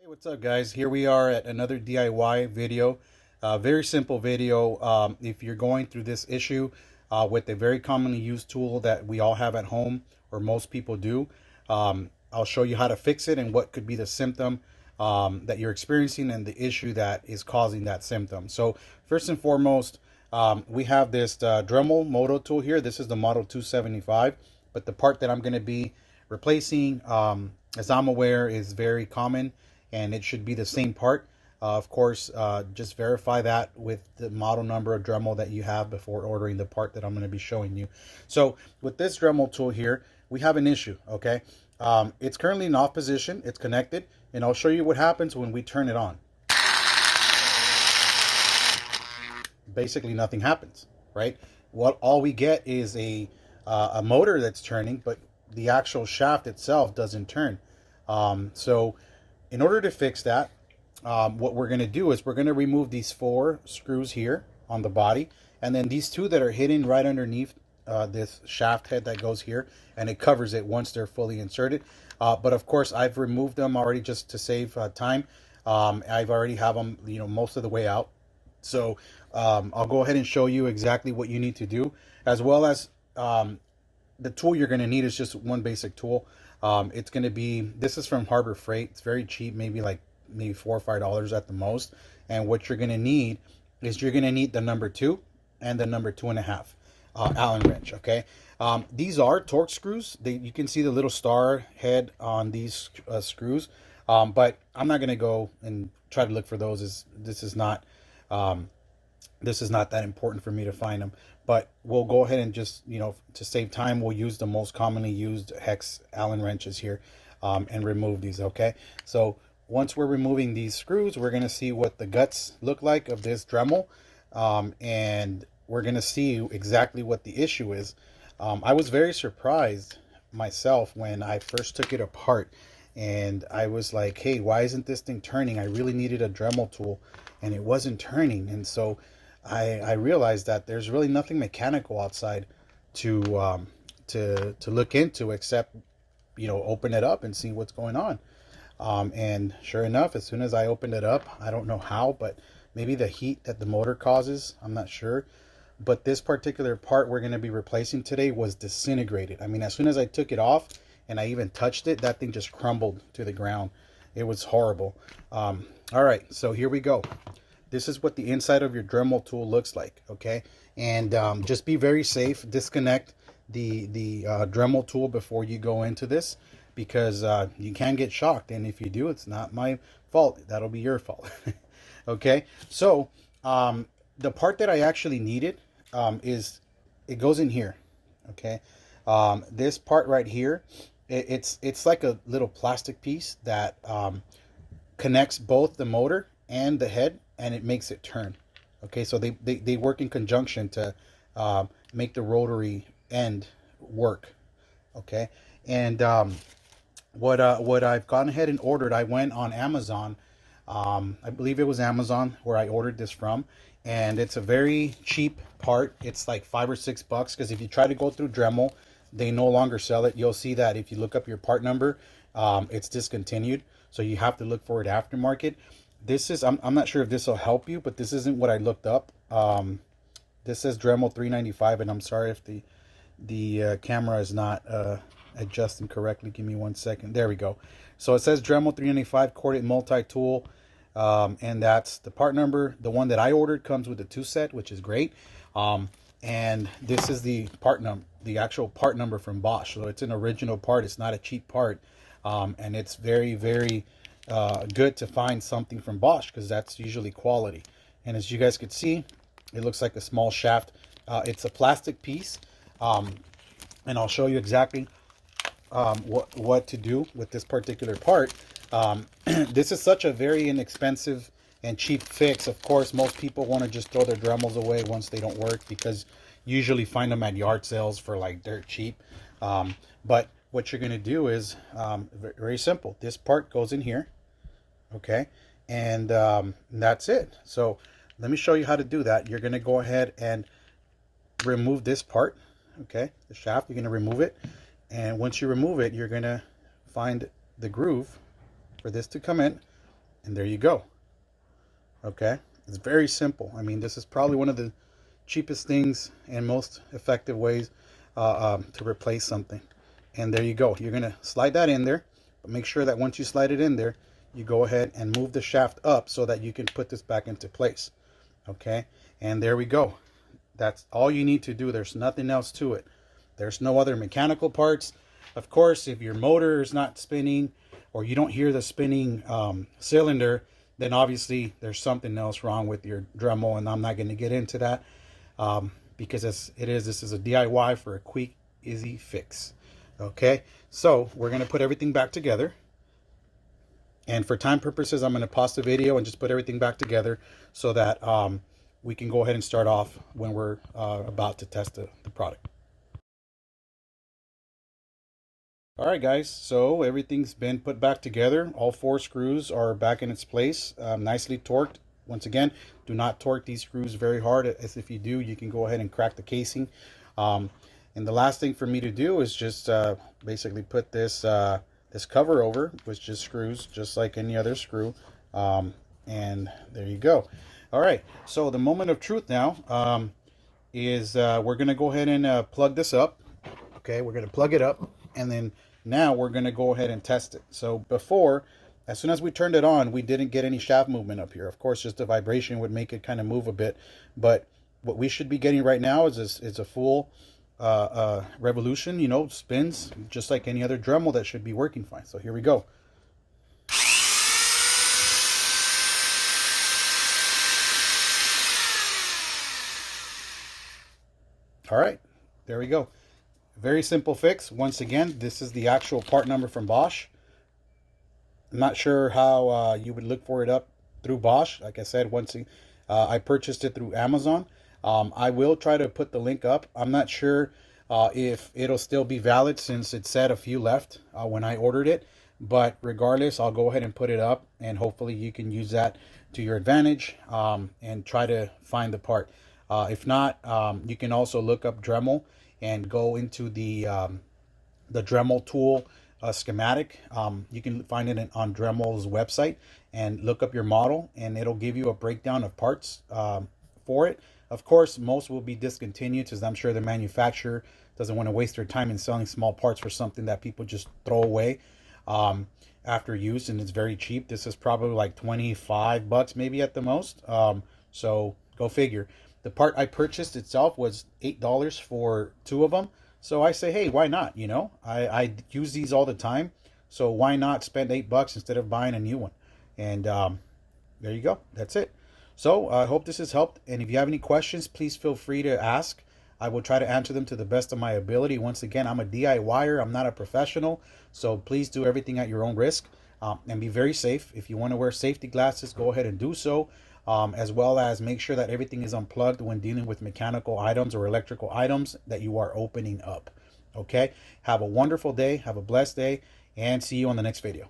Hey, what's up, guys? Here we are at another DIY video. Very simple video. If you're going through this issue with a very commonly used tool that we all have at home, or most people do, I'll show you how to fix it and what could be the symptom that you're experiencing and the issue that is causing that symptom. So first and foremost, we have this Dremel Moto tool here. This is the Model 275, but the part that I'm going to be replacing, as I'm aware, is very common, and it should be the same part. Of course, just verify that with the model number of Dremel that you have before ordering the part that I'm going to be showing you. So with this Dremel tool here, we have an issue, okay? It's currently in off position, it's connected, and I'll show you what happens when we turn it on. Basically nothing happens, right? What all we get is a motor that's turning, but the actual shaft itself doesn't turn. So in order to fix that, what we're going to do is we're going to remove these 4 screws here on the body, and then these 2 that are hidden right underneath this shaft head that goes here, and it covers it once they're fully inserted. But of course, I've removed them already just to save time. I've already have them, most of the way out. So I'll go ahead and show you exactly what you need to do, as well as the tool you're going to need is just one basic tool. It's going to be, this is from Harbor Freight. It's very cheap, maybe $4 or $5 at the most. And what you're going to need is you're going to need the number 2 and the number 2.5 Allen wrench. Okay. These are Torx screws. You can see the little star head on these screws. But I'm not going to go and try to look for those. This is not that important for me to find them, but we'll go ahead and just, to save time, we'll use the most commonly used hex Allen wrenches here, and remove these. Okay, so once we're removing these screws, we're going to see what the guts look like of this Dremel, and we're going to see exactly what the issue is. I was very surprised myself when I first took it apart, and I was like, hey, why isn't this thing turning? I really needed a Dremel tool and it wasn't turning. And so I realized that there's really nothing mechanical outside to look into, except open it up and see what's going on. And sure enough, as soon as I opened it up, I don't know how, but maybe the heat that the motor causes, I'm not sure, but this particular part we're going to be replacing today was disintegrated. I mean, as soon as I took it off and I even touched it, that thing just crumbled to the ground. It was horrible. All right, so here we go. This is what the inside of your Dremel tool looks like, okay? And just be very safe. Disconnect the Dremel tool before you go into this, because you can get shocked, and if you do, it's not my fault. That'll be your fault. Okay, so the part that I actually needed is, it goes in here, okay? This part right here, it's like a little plastic piece that connects both the motor and the head, and it makes it turn. Okay, so they work in conjunction to make the rotary end work. Okay, and what I've gone ahead and ordered, I went on Amazon. I believe it was Amazon where I ordered this from, and it's a very cheap part. It's like $5 or $6, because if you try to go through Dremel, they no longer sell it. You'll see that if you look up your part number, it's discontinued, so you have to look for it aftermarket. This is, I'm not sure if this will help you, but this isn't what I looked up. This says Dremel 395, and I'm sorry if the camera is not adjusting correctly. Give me 1 second. There we go. So it says Dremel 395 corded multi-tool, and that's the part number. The one that I ordered comes with a 2 set, which is great. And this is the part number, the actual part number from Bosch. So it's an original part. It's not a cheap part, and it's very, very good to find something from Bosch, because that's usually quality. And as you guys could see, it looks like a small shaft. It's a plastic piece, and I'll show you exactly what to do with this particular part. This is such a very inexpensive and cheap fix. Of course, most people want to just throw their Dremels away once they don't work, because you usually find them at yard sales for like dirt cheap. But what you're going to do is very simple. This part goes in here, okay, and that's it. So let me show you how to do that. You're going to go ahead and remove this part, okay, the shaft. You're going to remove it, and once you remove it, you're going to find the groove for this to come in. And there you go. Okay, it's very simple. I mean, this is probably one of the cheapest things and most effective ways to replace something. And there you go. You're gonna slide that in there, but make sure that once you slide it in there, you go ahead and move the shaft up so that you can put this back into place. Okay, and there we go. That's all you need to do. There's nothing else to it. There's no other mechanical parts. Of course, if your motor is not spinning or you don't hear the spinning cylinder, then obviously there's something else wrong with your Dremel, and I'm not going to get into that because this is a DIY for a quick, easy fix. Okay, so we're going to put everything back together. And for time purposes, I'm going to pause the video and just put everything back together so that we can go ahead and start off when we're about to test the product. All right, guys, so everything's been put back together. All 4 screws are back in its place, nicely torqued. Once again, do not torque these screws very hard, as if you do, you can go ahead and crack the casing. And the last thing for me to do is just basically put this this cover over, which just screws just like any other screw. And there you go. All right, so the moment of truth now is we're going to go ahead and plug this up. Okay, we're going to plug it up, and then now we're going to go ahead and test it. So before, as soon as we turned it on, we didn't get any shaft movement up here. Of course, just the vibration would make it kind of move a bit. But what we should be getting right now is a full revolution, you know, spins, just like any other Dremel that should be working fine. So here we go. All right, there we go. Very simple fix. Once again, this is the actual part number from Bosch. I'm not sure how you would look for it up through Bosch. Like I said, I purchased it through Amazon. I will try to put the link up. I'm not sure if it'll still be valid since it said a few left when I ordered it. But regardless, I'll go ahead and put it up, and hopefully you can use that to your advantage and try to find the part. If not, you can also look up Dremel and go into the Dremel tool schematic. You can find it on Dremel's website and look up your model, and it'll give you a breakdown of parts for it. Of course, most will be discontinued because I'm sure the manufacturer doesn't want to waste their time in selling small parts for something that people just throw away after use, and it's very cheap. This is probably like 25 bucks maybe at the most. So go figure. The part I purchased itself was $8 for 2 of them. So I say, hey, why not? You know, I use these all the time. So why not spend $8 instead of buying a new one? And there you go. That's it. So I hope this has helped. And if you have any questions, please feel free to ask. I will try to answer them to the best of my ability. Once again, I'm a DIYer. I'm not a professional. So please do everything at your own risk and be very safe. If you want to wear safety glasses, go ahead and do so. As well as make sure that everything is unplugged when dealing with mechanical items or electrical items that you are opening up. Okay? Have a wonderful day. Have a blessed day. And see you on the next video.